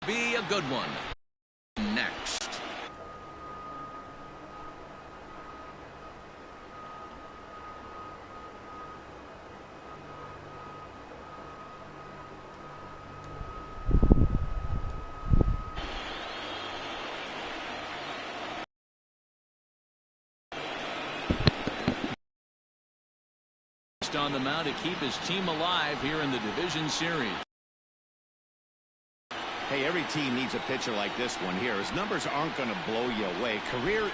Be a good one. Next. On the mound to keep his team alive here in the division series. Hey, every team needs a pitcher like this one here. His numbers aren't going to blow you away. Career.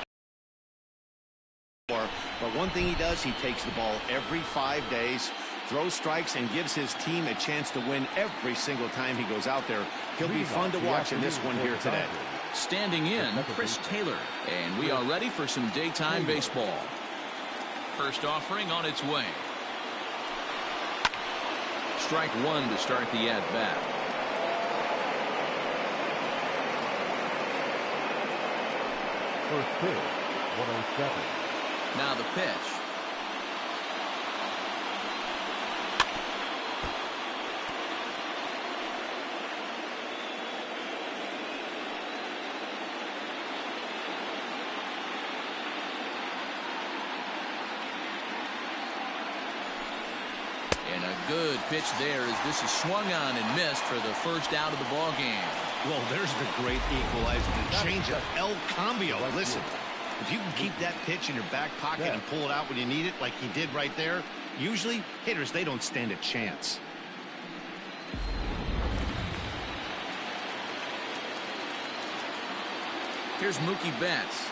But one thing he does, he takes the ball every 5 days, throws strikes, and gives his team a chance to win every single time he goes out there. He'll be fun to watch in this one here today. Standing in, Chris Taylor. And we are ready for some daytime baseball. First offering on its way. Strike one to start the at-bat. First pitch, 107. Now the pitch. And a good pitch there as this is swung on and missed for the first out of the ball game. Well, there's the great equalizer, the changeup, El Cambio. Listen, if you can keep that pitch in your back pocket and pull it out when you need it, like he did right there, usually hitters, they don't stand a chance. Here's Mookie Betts.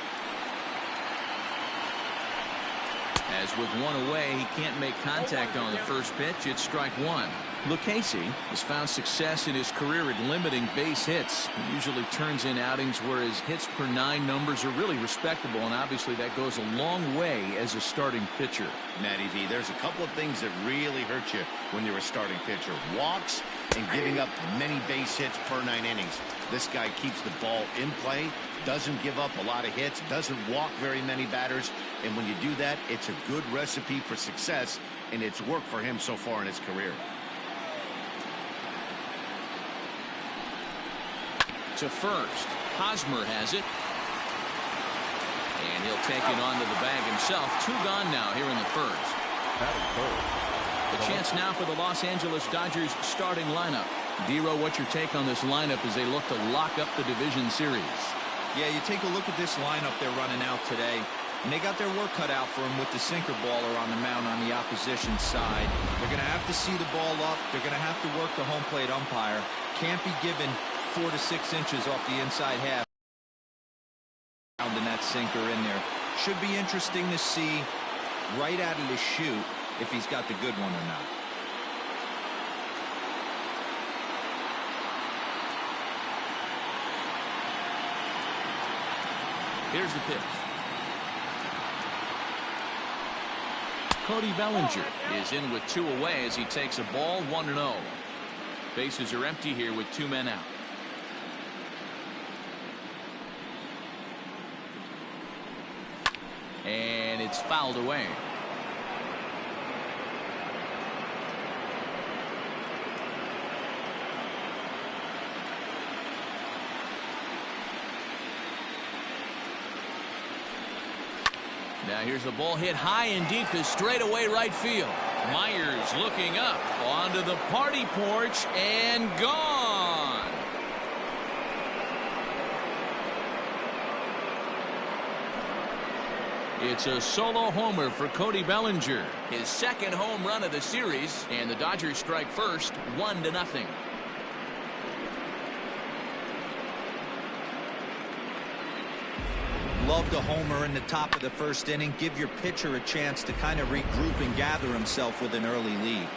As with one away, he can't make contact on the first pitch. It's strike one. Lucchesi has found success in his career at limiting base hits. He usually turns in outings where his hits per 9 numbers are really respectable, and obviously that goes a long way as a starting pitcher. Matty V, there's a couple of things that really hurt you when you're a starting pitcher. Walks and giving up many base hits per 9 innings. This guy keeps the ball in play, doesn't give up a lot of hits, doesn't walk very many batters, and when you do that, it's a good recipe for success, and it's worked for him so far in his career. To first, Hosmer has it. And he'll take it onto the bag himself. 2 gone now here in the first. The chance now for the Los Angeles Dodgers starting lineup. Dero, what's your take on this lineup as they look to lock up the division series? Yeah, you take a look at this lineup they're running out today, and they got their work cut out for them with the sinker baller on the mound on the opposition side. They're going to have to see the ball up. They're going to have to work the home plate umpire. Can't be given 4 to 6 inches off the inside half. And that sinker in there. Should be interesting to see right out of the chute if he's got the good one or not. Here's the pitch. Cody Bellinger is in with 2 away as he takes a ball 1-0. Bases are empty here with 2 men out. And it's fouled away. Now here's the ball hit high and deep to straightaway right field. Myers looking up onto the party porch and gone. It's a solo homer for Cody Bellinger. His second home run of the series, and the Dodgers strike first, 1-0. Love the homer in the top of the first inning. Give your pitcher a chance to kind of regroup and gather himself with an early lead.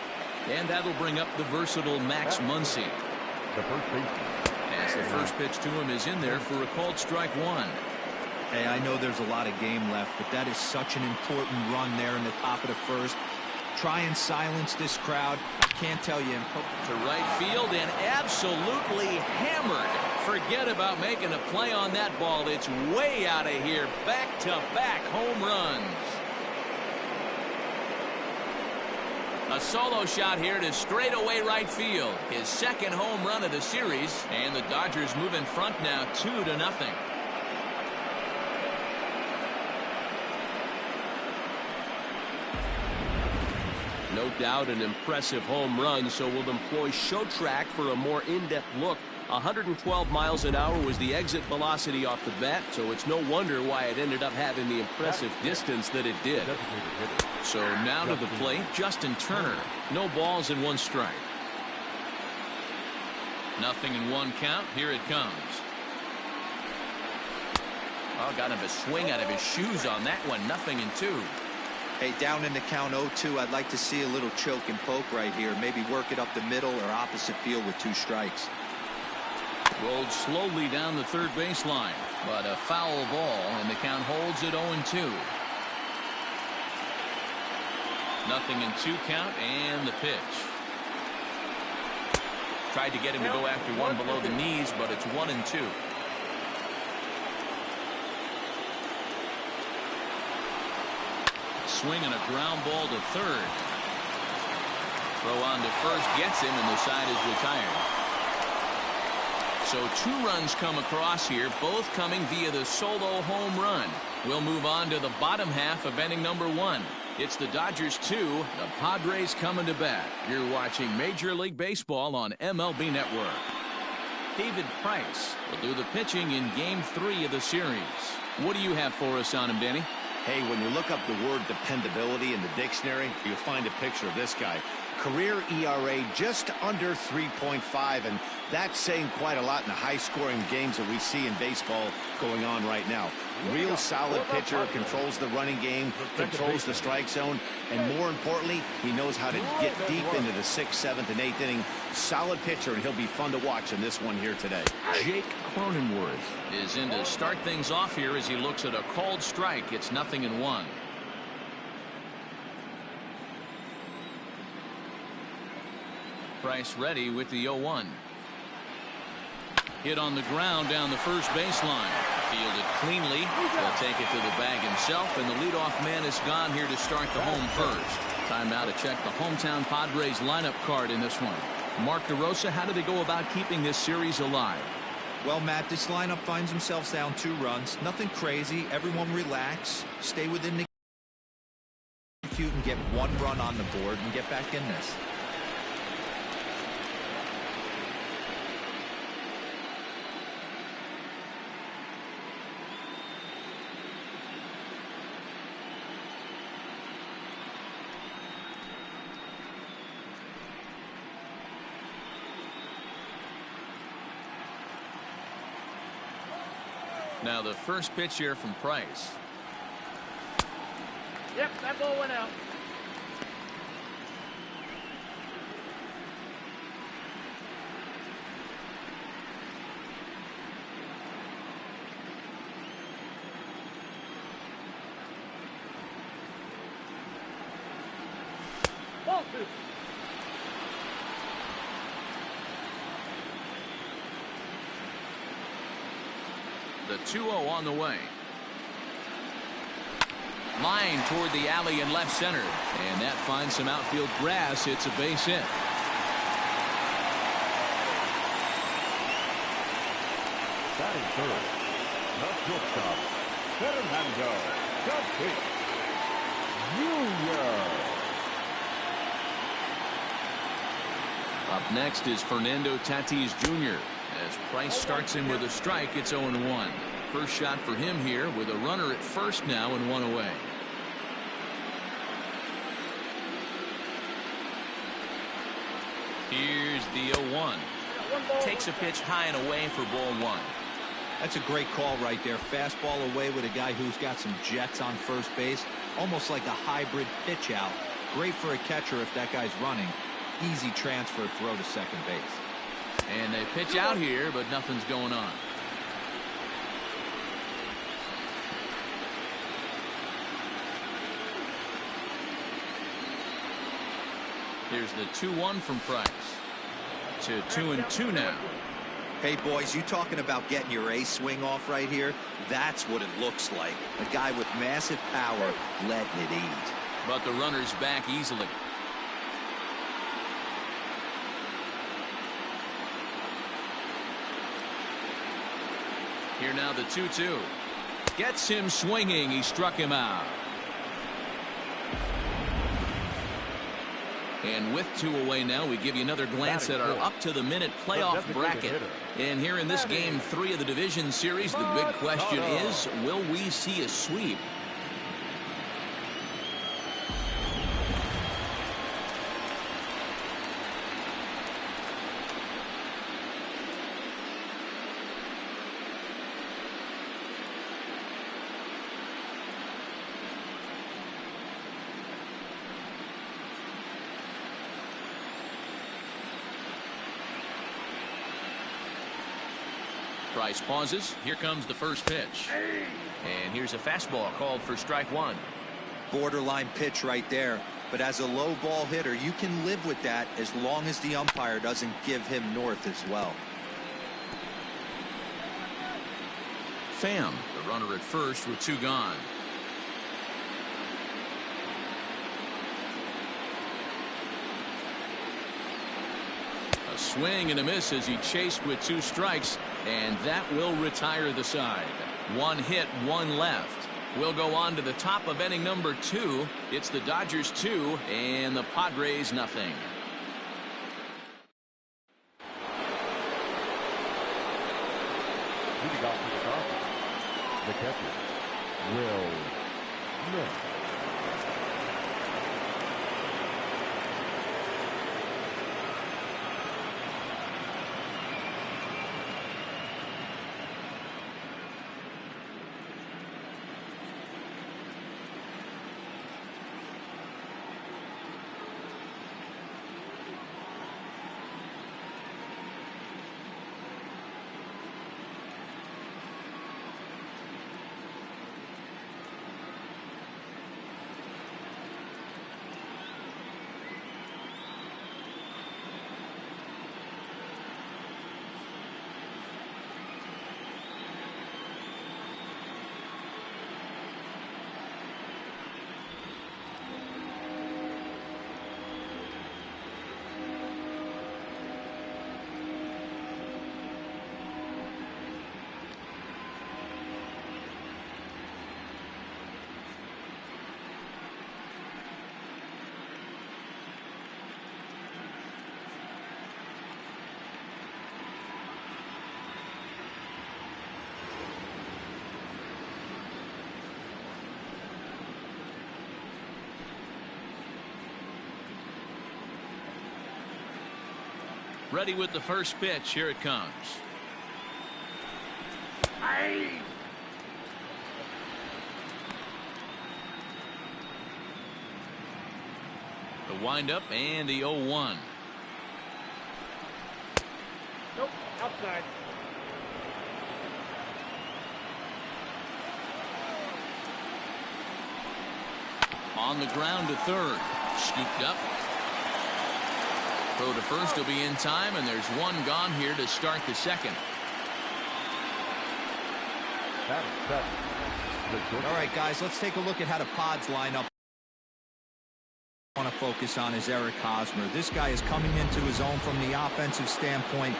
And that'll bring up the versatile Max Muncy. The first baseman. As the first pitch to him is in there for a called strike one. Hey, I know there's a lot of game left, but that is such an important run there in the top of the first. Try and silence this crowd. I can't tell you. To right field and absolutely hammered. Forget about making a play on that ball. It's way out of here. Back-to-back home runs. A solo shot here to straightaway right field. His second home run of the series, and the Dodgers move in front now 2-0. No doubt an impressive home run, so we'll employ show track for a more in-depth look. 112 miles an hour was the exit velocity off the bat, so it's no wonder why it ended up having the impressive distance that it did. So now to the plate, Justin Turner. No balls and 1 strike. 0-1 count. Here it comes. Oh, got him a swing out of his shoes on that one. 0-2. Hey, down in the count 0-2, I'd like to see a little choke and poke right here. Maybe work it up the middle or opposite field with 2 strikes. Rolled slowly down the third baseline, but a foul ball, and the count holds at 0-2. 0-2 count, and the pitch. Tried to get him to go after one below the knees, but it's 1-2. Swing and a ground ball to third. Throw on to first gets him, and the side is retired. So 2 runs come across here, both coming via the solo home run. We'll move on to the bottom half of inning number 1. It's the Dodgers 2, the Padres coming to bat. You're watching Major League Baseball on MLB Network. David Price will do the pitching in Game 3 of the series. What do you have for us on him, Danny? Hey, when you look up the word dependability in the dictionary, you'll find a picture of this guy. Career ERA just under 3.5, and that's saying quite a lot in the high-scoring games that we see in baseball going on right now. Real solid pitcher, controls the running game, controls the strike zone, and more importantly, he knows how to get deep into the 6th, 7th, and 8th inning. Solid pitcher, and he'll be fun to watch in this one here today. Jake Cronenworth is in to start things off here as he looks at a called strike. It's 0-1. Price ready with the 0-1. Hit on the ground down the first baseline. Fielded cleanly. He'll take it to the bag himself, and the leadoff man is gone here to start the home first. Time now to check the hometown Padres lineup card in this one. Mark DeRosa, how do they go about keeping this series alive? Well, Matt, this lineup finds themselves down 2 runs. Nothing crazy. Everyone relax. Stay within the execute and get 1 run on the board and get back in this. Now the first pitch here from Price. Yep, that ball went out. Ball 2. The 2-0 on the way. Line toward the alley in left center. And that finds some outfield grass. It's a base hit. Batting third, the shortstop, Fernando Tatis Jr. Up next is Fernando Tatis Jr. As Price starts in with a strike, it's 0-1. First shot for him here with a runner at first now and 1 away. Here's the 0-1. Takes a pitch high and away for ball 1. That's a great call right there. Fastball away with a guy who's got some jets on first base. Almost like a hybrid pitch out. Great for a catcher if that guy's running. Easy transfer throw to second base. And they pitch out here, but nothing's going on. Here's the 2-1 from Price. To 2-2 now. Hey, boys, you talking about getting your ace swing off right here? That's what it looks like. A guy with massive power letting it eat. But the runner's back easily. Here now the 2-2. Gets him swinging. He struck him out. And with 2 away now, we give you another glance at our up-to-the-minute playoff bracket. And here in this Game 3 of the division series, the big question is, will we see a sweep? Price pauses. Here comes the first pitch. And here's a fastball called for strike 1. Borderline pitch right there. But as a low ball hitter, you can live with that as long as the umpire doesn't give him north as well. Pham, the runner at first with 2 gone. A swing and a miss as he chased with 2 strikes, and that will retire the side. 1 hit, 1 left. We'll go on to the top of inning number 2. It's the Dodgers 2 and the Padres nothing. Leading off for the Dodgers, the catcher, Will Smith. Ready with the first pitch. Here it comes. The windup and the 0-1. Nope, outside. On the ground to third. Scooped up. Throw to first will be in time, and there's 1 gone here to start the second. All right, guys, let's take a look at how the Pods line up. I want to focus on is Eric Hosmer. This guy is coming into his own from the offensive standpoint,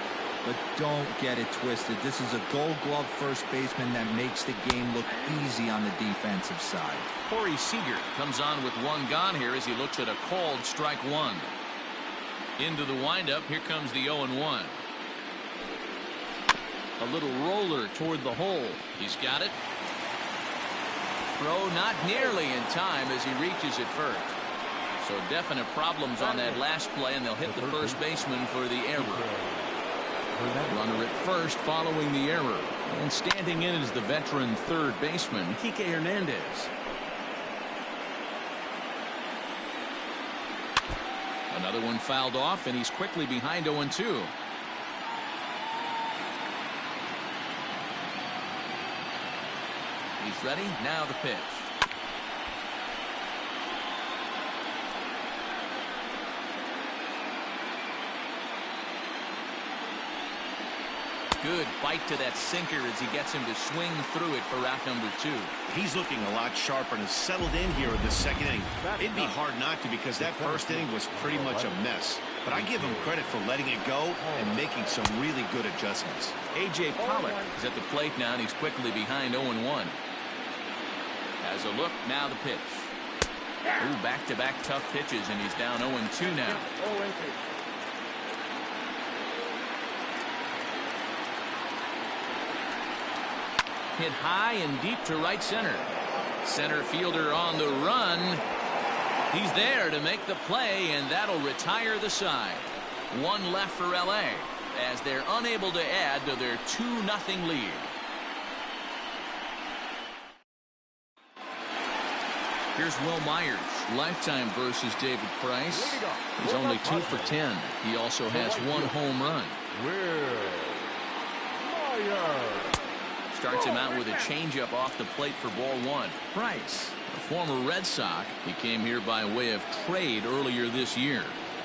but don't get it twisted. This is a Gold Glove first baseman that makes the game look easy on the defensive side. Corey Seager comes on with 1 gone here as he looks at a called strike 1. Into the windup. Here comes the 0-1. A little roller toward the hole. He's got it. Throw not nearly in time as he reaches it first. So definite problems on that last play, and they'll hit the first baseman for the error. Runner at first following the error. And standing in is the veteran third baseman, Kike Hernandez. Another one fouled off, and he's quickly behind 0-2. He's ready. Now the pitch. Good bite to that sinker as he gets him to swing through it for out number 2. He's looking a lot sharper and has settled in here in the second inning. It'd be hard not to, because that first inning was pretty much a mess. but I give him credit for letting it go and making some really good adjustments. A.J. Pollock is at the plate now, and he's quickly behind 0-1. Has a look, now the pitch. Ooh, back-to-back tough pitches, and he's down 0-2 now. Hit high and deep to right center. Center fielder on the run. He's there to make the play, and that'll retire the side. One left for L.A. as they're unable to add to their 2-0 lead. Here's Will Myers, lifetime versus David Price. He's only 2 for 10. He also has 1 home run. Starts him out with a changeup off the plate for ball 1. Price, a former Red Sox, he came here by way of trade earlier this year.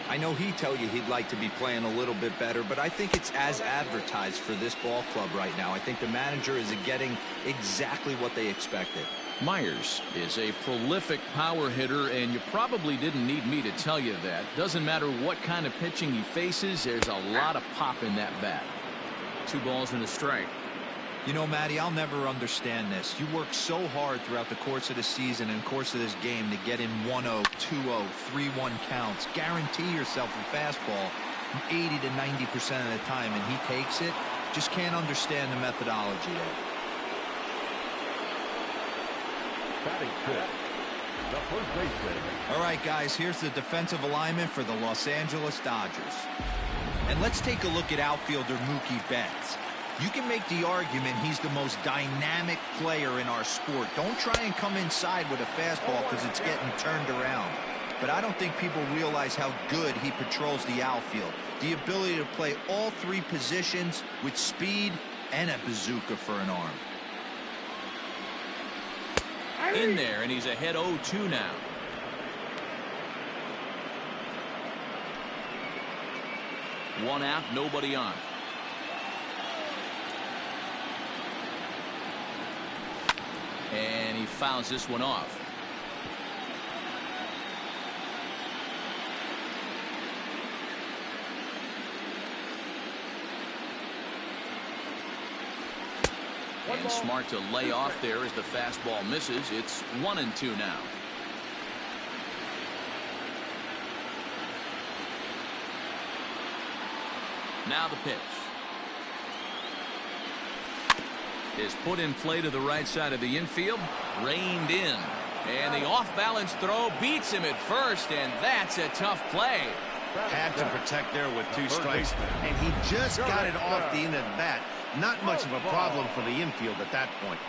I know he'd tell you he'd like to be playing a little bit better, but I think it's as advertised for this ball club right now. I think the manager is getting exactly what they expected. Myers is a prolific power hitter, and you probably didn't need me to tell you that. Doesn't matter what kind of pitching he faces, there's a lot of pop in that bat. 2 balls and a strike. You know, Matty, I'll never understand this. You work so hard throughout the course of the season and course of this game to get in 1-0, 2-0, 3-1 counts. Guarantee yourself a fastball 80 to 90% of the time, and he takes it. Just can't understand the methodology there. Batting fifth, the first baseman. All right, guys, here's the defensive alignment for the Los Angeles Dodgers. And let's take a look at outfielder Mookie Betts. You can make the argument he's the most dynamic player in our sport. Don't try and come inside with a fastball because it's getting turned around. But I don't think people realize how good he patrols the outfield. The ability to play all 3 positions with speed and a bazooka for an arm. In there, and he's ahead 0-2 now. One out, nobody on. And he fouls this one off. And smart to lay off there as the fastball misses. It's 1-2 now. Now the pitch. Is put in play to the right side of the infield. Reined in. And the off-balance throw beats him at first, and that's a tough play. Had to protect there with 2 strikes, and he just got it off the end of the bat. Not much of a problem for the infield at that point.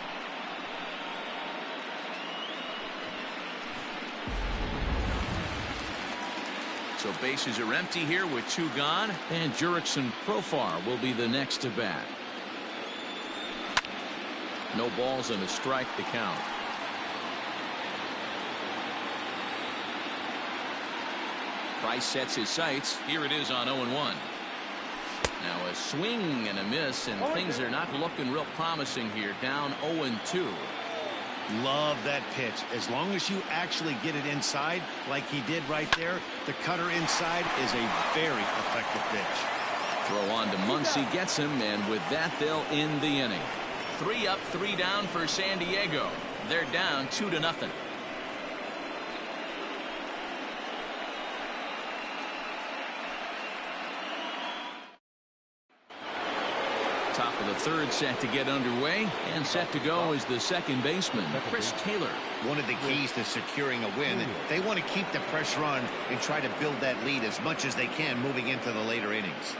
So bases are empty here with 2 gone, and Jurickson Profar will be the next to bat. No balls and a strike to count. Price sets his sights. Here it is on 0-1. Now a swing and a miss, and things are not looking real promising here. Down 0-2. Love that pitch. As long as you actually get it inside like he did right there, the cutter inside is a very effective pitch. Throw on to Muncy, gets him, and with that they'll end the inning. 3 up, 3 down for San Diego. They're down 2-0. Top of the 3rd set to get underway, and set to go is the second baseman, Chris Taylor. One of the keys to securing a win, they want to keep the pressure on and try to build that lead as much as they can moving into the later innings.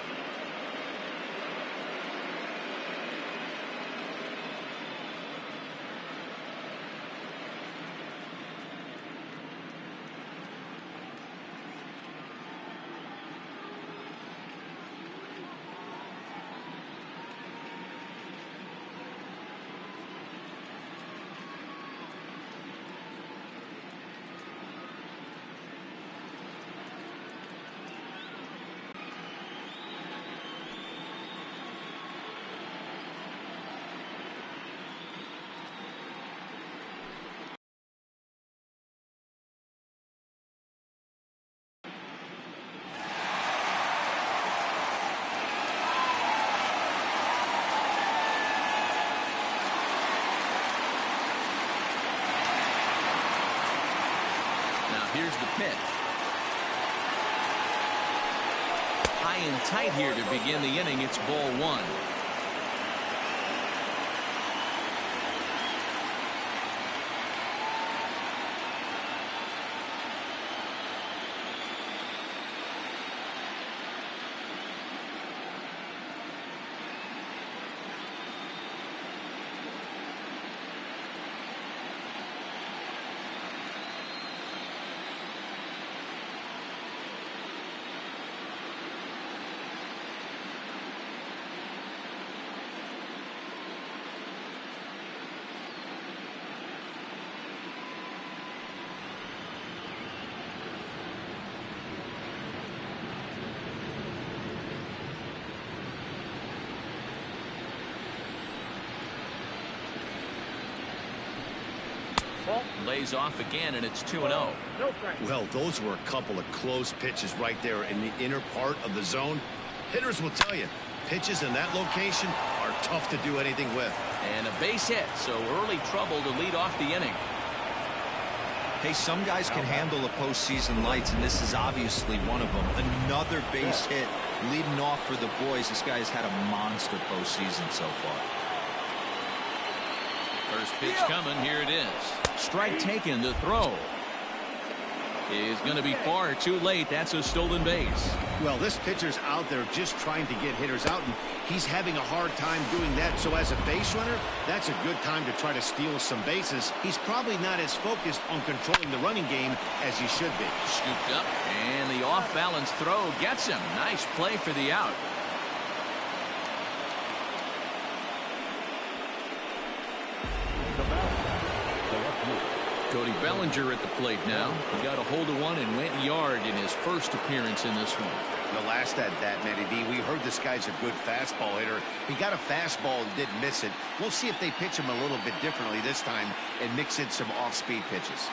here's the pitch. High and tight here to begin the inning. It's ball one. Lays off again, and it's 2-0. No strike. Well, those were a couple of close pitches right there in the inner part of the zone. Hitters will tell you, pitches in that location are tough to do anything with. And a base hit, so early trouble to lead off the inning. Hey, some guys can handle the postseason lights, and this is obviously one of them. Another base hit leading off for the boys. This guy's had a monster postseason so far. First pitch coming. Here it is. Strike taken. The throw is going to be far too late. That's a stolen base. Well, this pitcher's out there just trying to get hitters out, and he's having a hard time doing that. So as a base runner, that's a good time to try to steal some bases. He's probably not as focused on controlling the running game as he should be. Scooped up, and the off-balance throw gets him. Nice play for the out. Cody Bellinger at the plate now. He got a hold of one and went yard in his first appearance in this one. The last at that, Matty D, we heard this guy's a good fastball hitter. He got a fastball and didn't miss it. We'll see if they pitch him a little bit differently this time and mix in some off-speed pitches.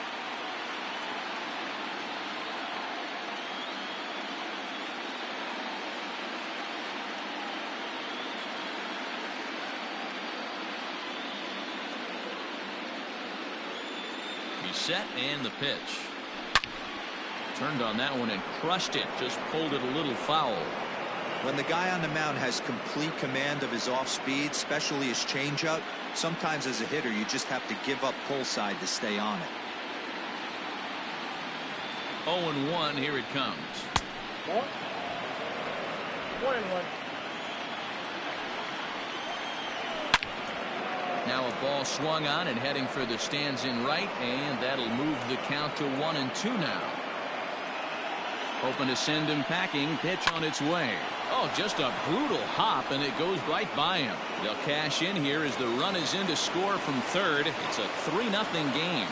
Set and the pitch. Turned on that one and crushed it. Just pulled it a little foul. When the guy on the mound has complete command of his off speed, especially his changeup, sometimes as a hitter you just have to give up pull side to stay on it. 0-1. Here it comes. 1-1. Now a ball swung on and heading for the stands in right, and that'll move the count to 1-2 now. Hoping to send him packing. Pitch on its way. Oh, just a brutal hop, and it goes right by him. They'll cash in here as the run is in to score from third. It's a 3-0 game.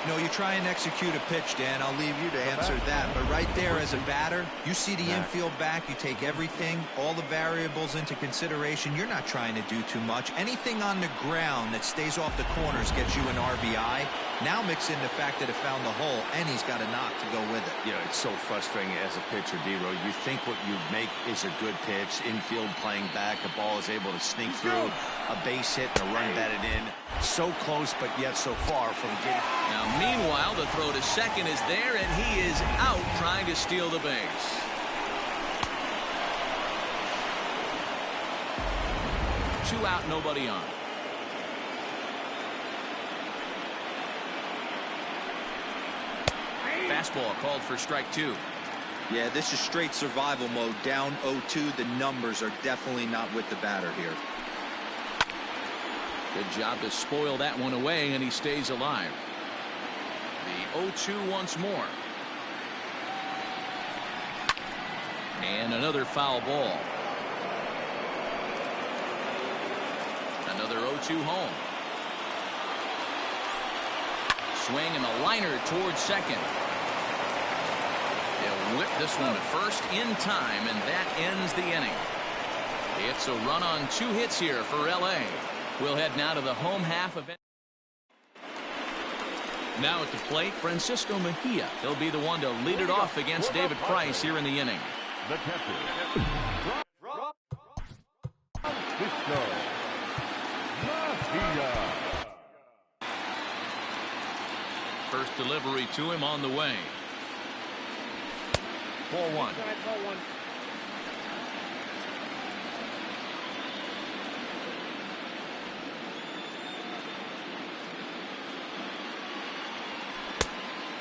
You know, you try and execute a pitch, Dan. I'll leave you to answer that. But right there as a batter, you see the infield back. You take everything, all the variables into consideration. You're not trying to do too much. Anything on the ground that stays off the corners gets you an RBI. Now mix in the fact that it found the hole, and he's got a knock to go with it. You know, it's so frustrating as a pitcher, D-Row. You think what you make is a good pitch, infield playing back, the ball is able to sneak through, a base hit and a run batted in. So close, but yet so far from getting. Now, meanwhile, the throw to second is there, and he is out trying to steal the base. Two out, nobody on. Fastball called for strike two. Yeah, this is straight survival mode. Down 0-2. The numbers are definitely not with the batter here. Good job to spoil that one away, and he stays alive. The 0-2 once more. And another foul ball. Another 0-2 home. Swing and a liner towards second. They'll whip this one to first in time, and that ends the inning. It's a run on 2 hits here for L.A. We'll head now to the home half of it. Now at the plate, Francisco Mejia. He'll be the one to lead it off against David Price here in the inning. The catcher, Francisco Mejia. First delivery to him on the way. Ball one. Ball one.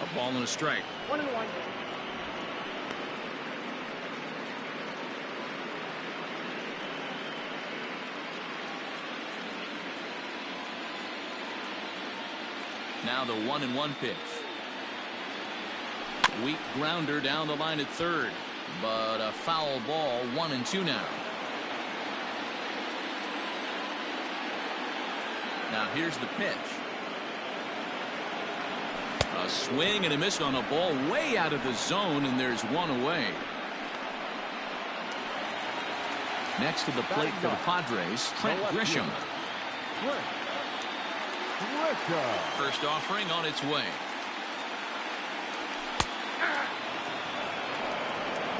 A ball and a strike. 1-1. Now the 1-1 pitch. Weak grounder down the line at third, but a foul ball. 1-2 now. Now here's the pitch. A swing and a miss on a ball way out of the zone, and there's one away. Next to the plate for the Padres, Trent Grisham. First offering on its way.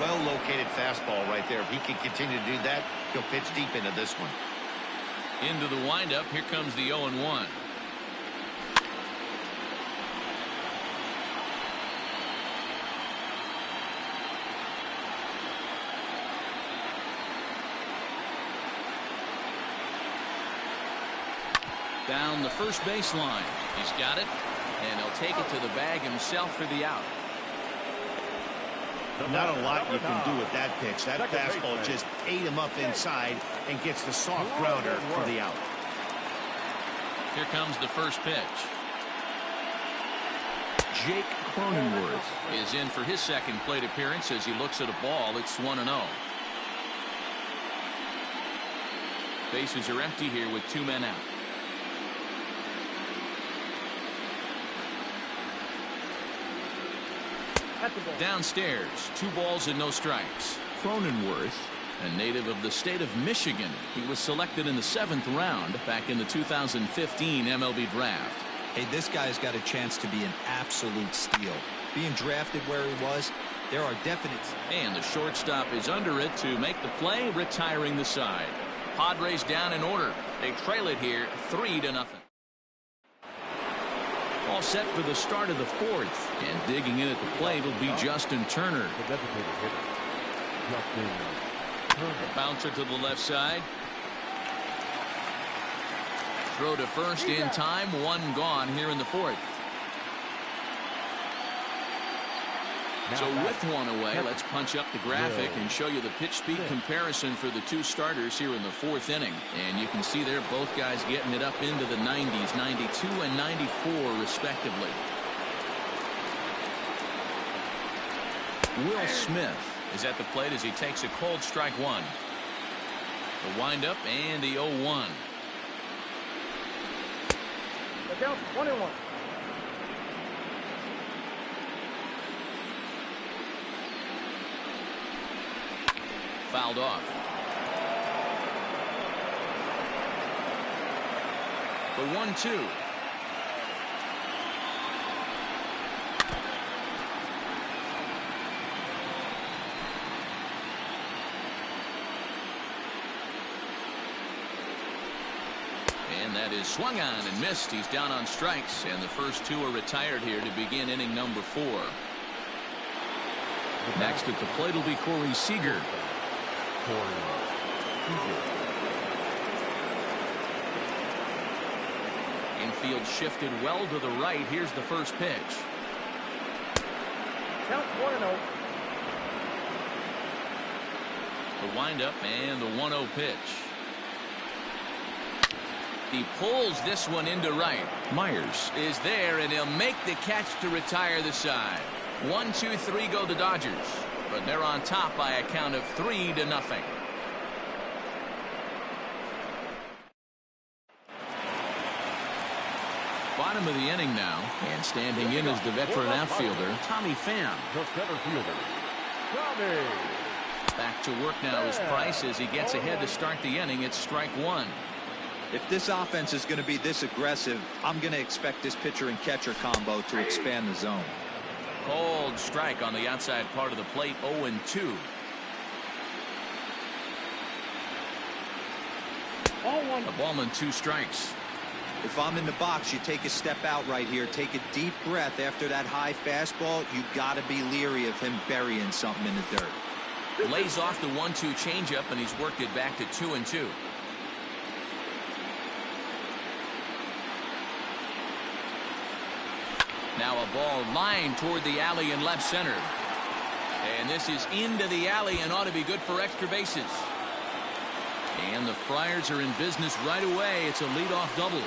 Well located fastball right there. If he can continue to do that, he'll pitch deep into this one. Into the windup. Here comes the 0-1. Down the first baseline. He's got it, and he'll take it to the bag himself for the out. Not a lot you can do with that pitch. That fastball just ate him up inside and gets the soft grounder for the out. Here comes the first pitch. Jake Cronenworth is in for his second plate appearance as he looks at a ball. It's 1-0. Bases are empty here with 2 men out. Downstairs, 2 balls and no strikes. Cronenworth, a native of the state of Michigan. He was selected in the 7th round back in the 2015 MLB draft. Hey, this guy's got a chance to be an absolute steal. Being drafted where he was, there are definite. And the shortstop is under it to make the play, retiring the side. Padres down in order. They trail it here 3-0. All set for the start of the 4th, and digging in at the plate will be Justin Turner. Bouncer to the left side. Throw to first in time. 1 gone here in the 4th. So with 1 away, let's punch up the graphic and show you the pitch speed comparison for the 2 starters here in the 4th inning. And you can see there both guys getting it up into the 90s, 92 and 94 respectively. Will Smith is at the plate as he takes a cold strike 1. The windup and the 0-1. The count 1-1. Fouled off. The 1-2. And that is swung on and missed. He's down on strikes, and the first 2 are retired here to begin inning number 4. Next at the plate will be Corey Seager. Infield shifted well to the right. Here's the first pitch. Count 1-0. The windup and the 1-0 pitch. He pulls this one into right. Myers is there, and he'll make the catch to retire the side. 1, 2, 3 go the Dodgers, but they're on top by a count of 3-0. Bottom of the inning now, and standing in is the veteran outfielder Tommy Pham. The center fielder, Tommy. Back to work now is Price as he gets ahead to start the inning. It's strike 1. If this offense is going to be this aggressive, I'm going to expect this pitcher and catcher combo to expand the zone. Cold strike on the outside part of the plate. 0-2. Ball 1. A ball and 2 strikes. If I'm in the box, you take a step out right here. Take a deep breath after that high fastball. You got to be leery of him burying something in the dirt. Lays off the 1-2 changeup, and he's worked it back to 2-2. Now a ball lined toward the alley in left center. And this is into the alley and ought to be good for extra bases. And the Friars are in business right away. It's a leadoff double.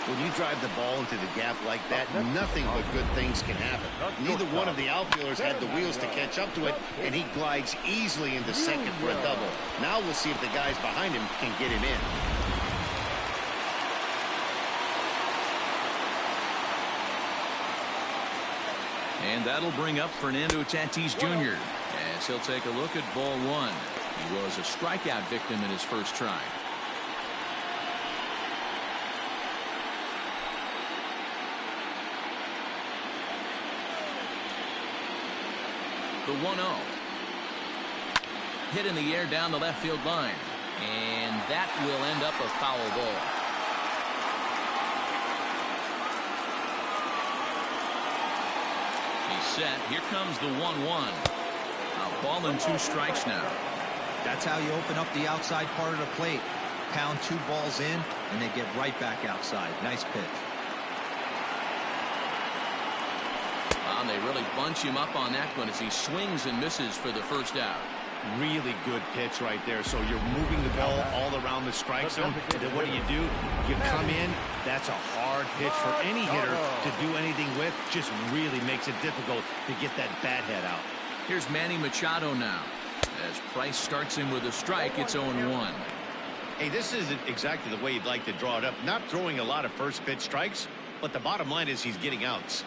When you drive the ball into the gap like that, nothing but good things can happen. Neither one of the outfielders had the wheels to catch up to it, and he glides easily into second for a double. Now we'll see if the guys behind him can get him in. And that'll bring up Fernando Tatis Jr. as he'll take a look at ball one. He was a strikeout victim in his first try. The 1-0. Hit in the air down the left field line. And that will end up a foul ball. He's set. Here comes the 1-1. A ball and 2 strikes now. That's how you open up the outside part of the plate. Pound 2 balls in, and they get right back outside. Nice pitch. And they really bunch him up on that one as he swings and misses for the first out. Really good pitch right there. So you're moving the ball all around the strike zone. And then what do? You come in. That's a hard pitch for any hitter to do anything with. Just really makes it difficult to get that bat head out. Here's Manny Machado now. As Price starts him with a strike, it's 0-1. Hey, this isn't exactly the way you'd like to draw it up. Not throwing a lot of first pitch strikes, but the bottom line is he's getting outs.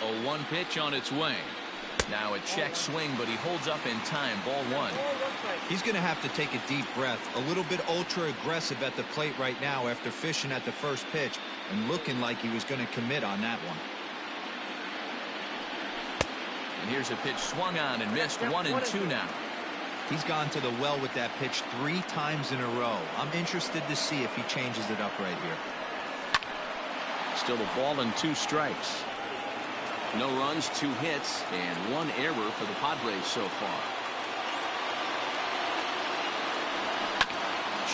A 1 pitch on its way. Now a check swing, but he holds up in time. Ball 1. He's going to have to take a deep breath. A little bit ultra aggressive at the plate right now after fishing at the first pitch and looking like he was going to commit on that one. And here's a pitch swung on and missed. 1-2 now. He's gone to the well with that pitch 3 times in a row. I'm interested to see if he changes it up right here. Still a ball and 2 strikes. No runs, 2 hits, and 1 error for the Padres so far.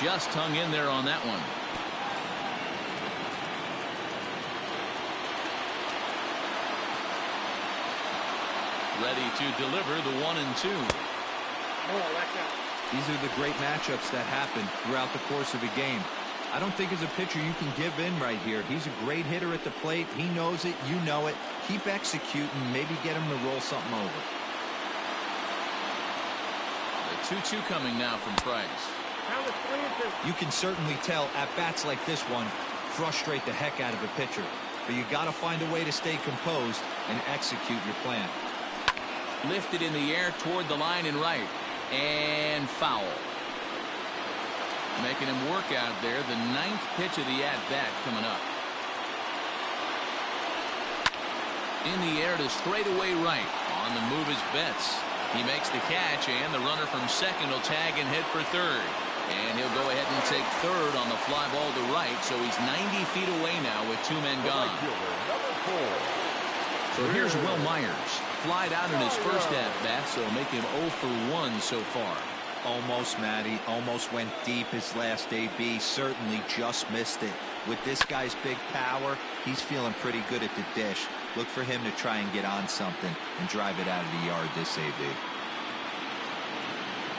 Just hung in there on that one. Ready to deliver the 1-2. These are the great matchups that happen throughout the course of a game. I don't think as a pitcher you can give in right here. He's a great hitter at the plate. He knows it. You know it. Keep executing. Maybe get him to roll something over. The 2-2 coming now from Price. You can certainly tell at bats like this one frustrate the heck out of a pitcher. But you got to find a way to stay composed and execute your plan. Lifted in the air toward the line and right. And foul. Making him work out there. The 9th pitch of the at-bat coming up. In the air to straightaway right. On the move is Betts. He makes the catch, and the runner from second will tag and hit for third. And he'll go ahead and take third on the fly ball to right. So he's 90 feet away now with 2 men gone. So here's Will Myers. Flied out in his first at-bat, so make him 0 for 1 so far. Almost, Matty. Almost went deep his last AB. Certainly just missed it. With this guy's big power, he's feeling pretty good at the dish. Look for him to try and get on something and drive it out of the yard this AB.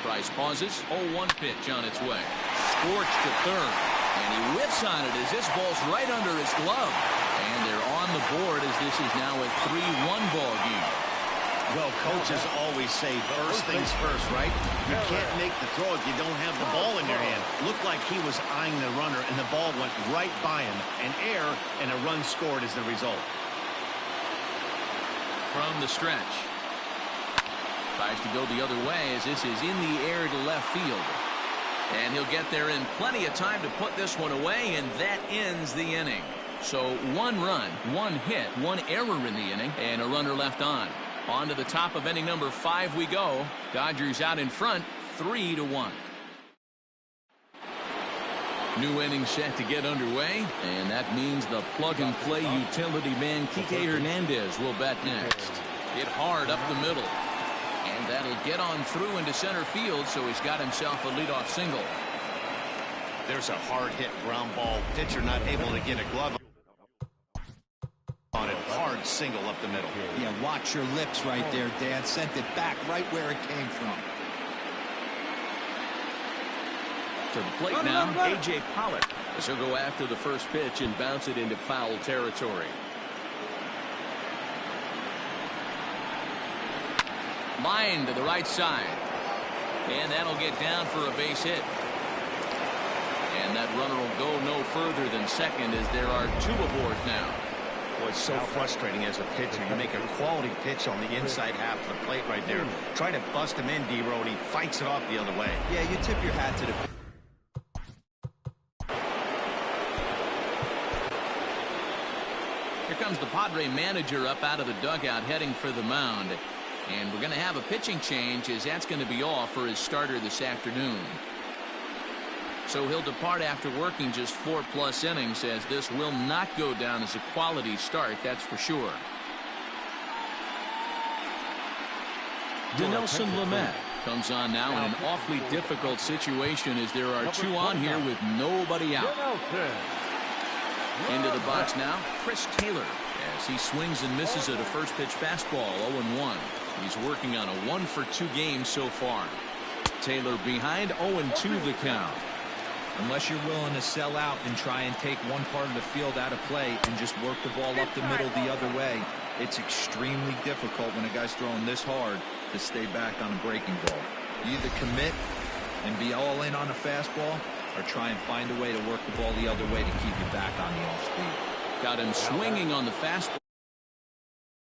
Price pauses. 0-1 pitch on its way. Scorched to third. And he whiffs on it as this ball's right under his glove. And they're on the board as this is now a 3-1 ball game. Well, coaches always say first things first, right? You can't make the throw if you don't have the ball in your hand. Looked like he was eyeing the runner, and the ball went right by him. An error, and a run scored as the result. From the stretch. Tries to go the other way as this is in the air to left field. And he'll get there in plenty of time to put this one away, and that ends the inning. So 1 run, 1 hit, 1 error in the inning, and a runner left on. On to the top of inning number 5 we go. Dodgers out in front, 3-1. New inning set to get underway, and that means the plug-and-play utility man Kike Hernandez will bat next. Hit hard up the middle, and that'll get on through into center field, so he's got himself a leadoff single. There's a hard-hit ground ball. Pitcher not able to get a glove on it. Hard single up the middle. Yeah, watch your lips right there, Dan. Sent it back right where it came from. To the plate now, A.J. Pollock. As he'll go after the first pitch and bounce it into foul territory. Line to the right side. And that'll get down for a base hit. And that runner will go no further than second as there are two aboard now. Boy, it's so frustrating as a pitcher. You make a quality pitch on the inside half of the plate right there. Try to bust him in, D-Row, and he fights it off the other way. Yeah, you tip your hat to the... Here comes the Padre manager up out of the dugout heading for the mound. And we're going to have a pitching change as that's going to be off for his starter this afternoon. So he'll depart after working just 4+ innings, as this will not go down as a quality start, that's for sure. Dinelson Lamet comes on now in an awfully difficult situation as there are two on here with nobody out. Into the box now, Chris Taylor, as he swings and misses at a first pitch fastball, 0-1. He's working on a 1-for-2 game so far. Taylor behind, 0-2 the count. Unless you're willing to sell out and try and take one part of the field out of play and just work the ball up the middle the other way, it's extremely difficult when a guy's throwing this hard to stay back on a breaking ball. You either commit and be all in on a fastball, or try and find a way to work the ball the other way to keep you back on the off speed. Got him swinging on the fastball.